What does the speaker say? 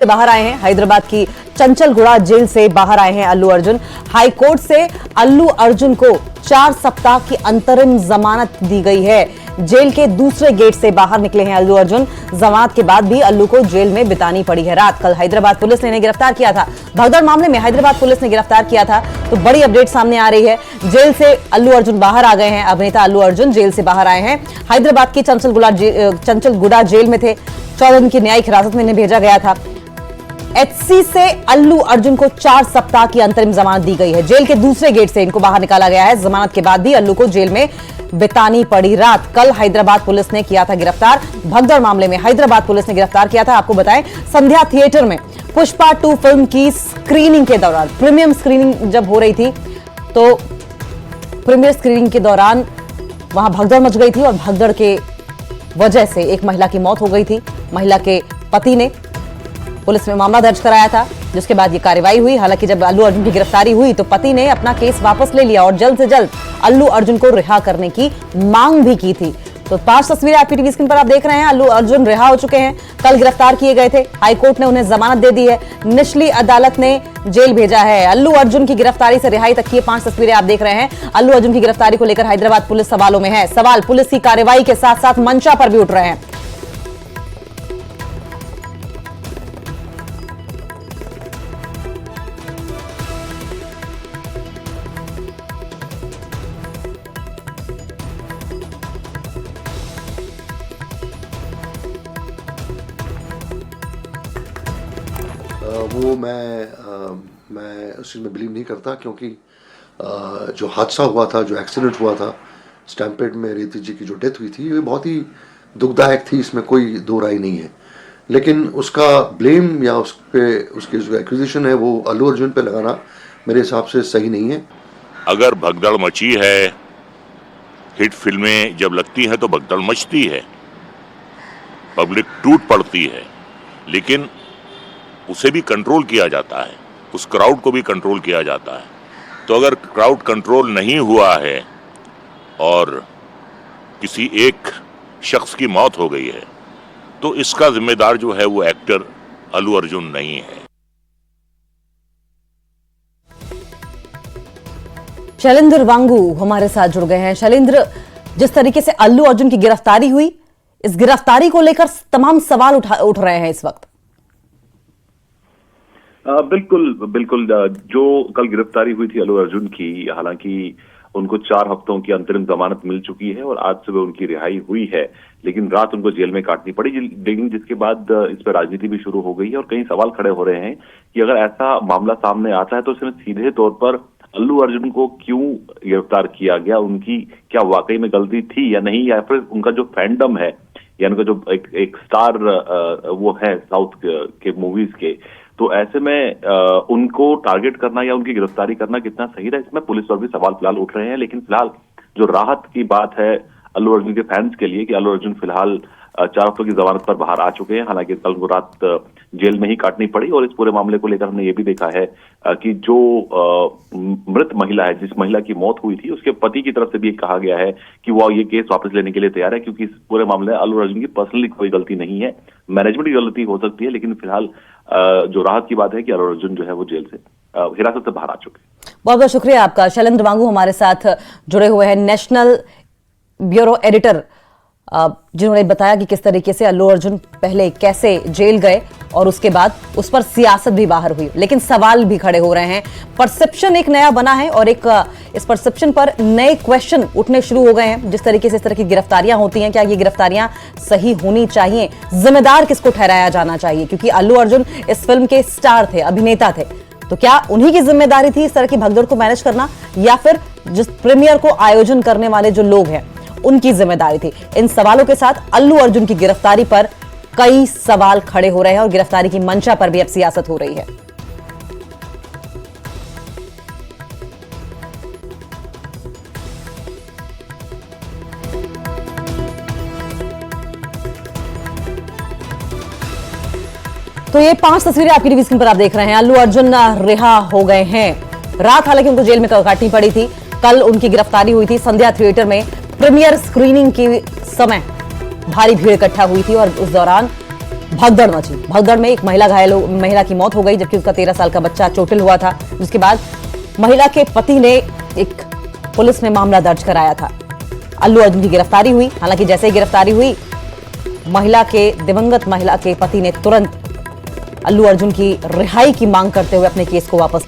से बाहर आए हैं। हैदराबाद की चंचलगुड़ा जेल से बाहर आए हैं अल्लू अर्जुन। हाईकोर्ट से अल्लू अर्जुन को 4 सप्ताह की अंतरिम जमानत दी गई है। जेल के दूसरे गेट से बाहर निकले हैं अल्लू अर्जुन। जमानत के बाद भी अल्लू को जेल में बितानी पड़ी है रात। कल हैदराबाद पुलिस ने इन्हें गिरफ्तार किया था। भगदड़ मामले में हैदराबाद पुलिस ने गिरफ्तार किया था, तो बड़ी अपडेट सामने आ रही है। जेल से अल्लू अर्जुन बाहर आ गए हैं। अभिनेता अल्लू अर्जुन जेल से बाहर आए हैं। हैदराबाद की चंचलगुड़ा जेल में थे। 14 दिन की न्यायिक हिरासत में इन्हें भेजा गया था। एचसी से अल्लू अर्जुन को 4 सप्ताह की अंतरिम जमानत दी गई है। जेल के दूसरे गेट से इनको बाहर निकाला गया है। जमानत के बाद भी अल्लू को जेल में बितानी पड़ी रात। कल हैदराबाद पुलिस ने किया था गिरफ्तार। भगदड़ मामले में हैदराबाद पुलिस ने गिरफ्तार किया था। आपको बताएं, संध्या थिएटर में पुष्पा 2 फिल्म की स्क्रीनिंग के दौरान, प्रीमियम स्क्रीनिंग जब हो रही थी, तो प्रीमियर स्क्रीनिंग के दौरान वहां भगदड़ मच गई थी और भगदड़ के वजह से एक महिला की मौत हो गई थी। महिला के पति ने पुलिस में मामला दर्ज कराया था, जिसके बाद ये कार्रवाई हुई। हालांकि जब अल्लू अर्जुन की गिरफ्तारी हुई तो पति ने अपना केस वापस ले लिया और जल्द से जल्द अल्लू अर्जुन को रिहा करने की मांग भी की थी। तो 5 तस्वीरें आपकी टीवी स्क्रीन पर आप देख रहे हैं। अल्लू अर्जुन रिहा हो चुके हैं, कल गिरफ्तार किए गए थे। हाईकोर्ट ने उन्हें जमानत दे दी है। निचली अदालत ने जेल भेजा है। अल्लू अर्जुन की गिरफ्तारी से रिहाई तक की 5 तस्वीरें आप देख रहे हैं। अल्लू अर्जुन की गिरफ्तारी को लेकर हैदराबाद पुलिस सवालों में है। सवाल पुलिस की कार्रवाई के साथ साथ मंशा पर भी उठ रहे हैं। वो मैं उस चीज़ में बिलीव नहीं करता, क्योंकि जो हादसा हुआ था, जो एक्सीडेंट हुआ था स्टैम्पेड में, रीति जी की जो डेथ हुई थी, ये बहुत ही दुखदायक थी, इसमें कोई दो राय नहीं है। लेकिन उसका ब्लेम या उस पे उसकी जो एक्विजिशन है वो अल्लू अर्जुन पे लगाना मेरे हिसाब से सही नहीं है। अगर भगदड़ मची है, हिट फिल्में जब लगती हैं तो भगदड़ मचती है, पब्लिक टूट पड़ती है, लेकिन उसे भी कंट्रोल किया जाता है, उस क्राउड को भी कंट्रोल किया जाता है। तो अगर क्राउड कंट्रोल नहीं हुआ है और किसी एक शख्स की मौत हो गई है, तो इसका जिम्मेदार जो है वो एक्टर अल्लू अर्जुन नहीं है। शैलेंद्र वांगू हमारे साथ जुड़ गए हैं। शैलेंद्र, जिस तरीके से अल्लू अर्जुन की गिरफ्तारी हुई, इस गिरफ्तारी को लेकर तमाम सवाल उठ रहे हैं इस वक्त। बिल्कुल जो कल गिरफ्तारी हुई थी अल्लू अर्जुन की, हालांकि उनको 4 हफ्तों की अंतरिम जमानत मिल चुकी है और आज सुबह उनकी रिहाई हुई है, लेकिन रात उनको जेल में काटनी पड़ी। लेकिन जिसके बाद इस पर राजनीति भी शुरू हो गई है और कई सवाल खड़े हो रहे हैं कि अगर ऐसा मामला सामने आता है तो इसमें सीधे तौर पर अल्लू अर्जुन को क्यों गिरफ्तार किया गया, उनकी क्या वाकई में गलती थी या नहीं, या फिर उनका जो फैंडम है या उनका जो एक स्टार वो है साउथ के मूवीज के, तो ऐसे में उनको टारगेट करना या उनकी गिरफ्तारी करना कितना सही रहा, इसमें पुलिस पर भी सवाल फिलहाल उठ रहे हैं। लेकिन फिलहाल जो राहत की बात है अल्लू अर्जुन के फैंस के लिए कि अल्लू अर्जुन फिलहाल 4 हफ्तों की जमानत पर बाहर आ चुके हैं। हालांकि कल को रात जेल में ही काटनी पड़ी और इस पूरे मामले को लेकर हमने ये भी देखा है कि जो मृत महिला है, जिस महिला की मौत हुई थी, उसके पति की तरफ से भी कहा गया है कि वो ये केस वापस लेने के लिए तैयार है, क्योंकि इस पूरे मामले में अल्लू अर्जुन की पर्सनली कोई गलती नहीं है, मैनेजमेंट की गलती हो सकती है। लेकिन फिलहाल जो राहत की बात है कि अल्लू अर्जुन जो है वो जेल से हिरासत से बाहर आ चुके हैं। बहुत बहुत शुक्रिया आपका। शैलेंद्र वांगू हमारे साथ जुड़े हुए हैं, नेशनल ब्यूरो एडिटर, जिन्होंने बताया कि किस तरीके से अल्लू अर्जुन पहले कैसे जेल गए और उसके बाद उस पर सियासत भी बाहर हुई। लेकिन सवाल भी खड़े हो रहे हैं, परसेप्शन एक नया बना है और एक इस परसेप्शन पर नए क्वेश्चन उठने शुरू हो गए हैं। जिस तरीके से इस तरह की गिरफ्तारियां होती हैं, क्या ये गिरफ्तारियां सही होनी चाहिए, जिम्मेदार किसको ठहराया जाना चाहिए, क्योंकि अल्लू अर्जुन इस फिल्म के स्टार थे, अभिनेता थे, तो क्या उन्हीं की जिम्मेदारी थी इस तरह की भगदड़ को मैनेज करना, या फिर जिस प्रीमियर को आयोजन करने वाले जो लोग हैं उनकी जिम्मेदारी थी। इन सवालों के साथ अल्लू अर्जुन की गिरफ्तारी पर कई सवाल खड़े हो रहे हैं और गिरफ्तारी की मंशा पर भी अब सियासत हो रही है। तो ये 5 तस्वीरें आपकी टीवी स्क्रीन पर आप देख रहे हैं। अल्लू अर्जुन रिहा हो गए हैं रात, हालांकि उनको जेल में काटनी पड़ी थी। कल उनकी गिरफ्तारी हुई थी संध्या थिएटर में। प्रीमियर स्क्रीनिंग के समय भारी भीड़ इकट्ठा हुई थी और उस दौरान भगदड़ मची। भगदड़ में एक महिला की मौत हो गई, जबकि उसका 13 साल का बच्चा चोटिल हुआ था। जिसके बाद महिला के पति ने एक पुलिस में मामला दर्ज कराया था। अल्लू अर्जुन की गिरफ्तारी हुई। हालांकि जैसे ही गिरफ्तारी हुई, दिवंगत महिला के पति ने तुरंत अल्लू अर्जुन की रिहाई की मांग करते हुए अपने केस को वापस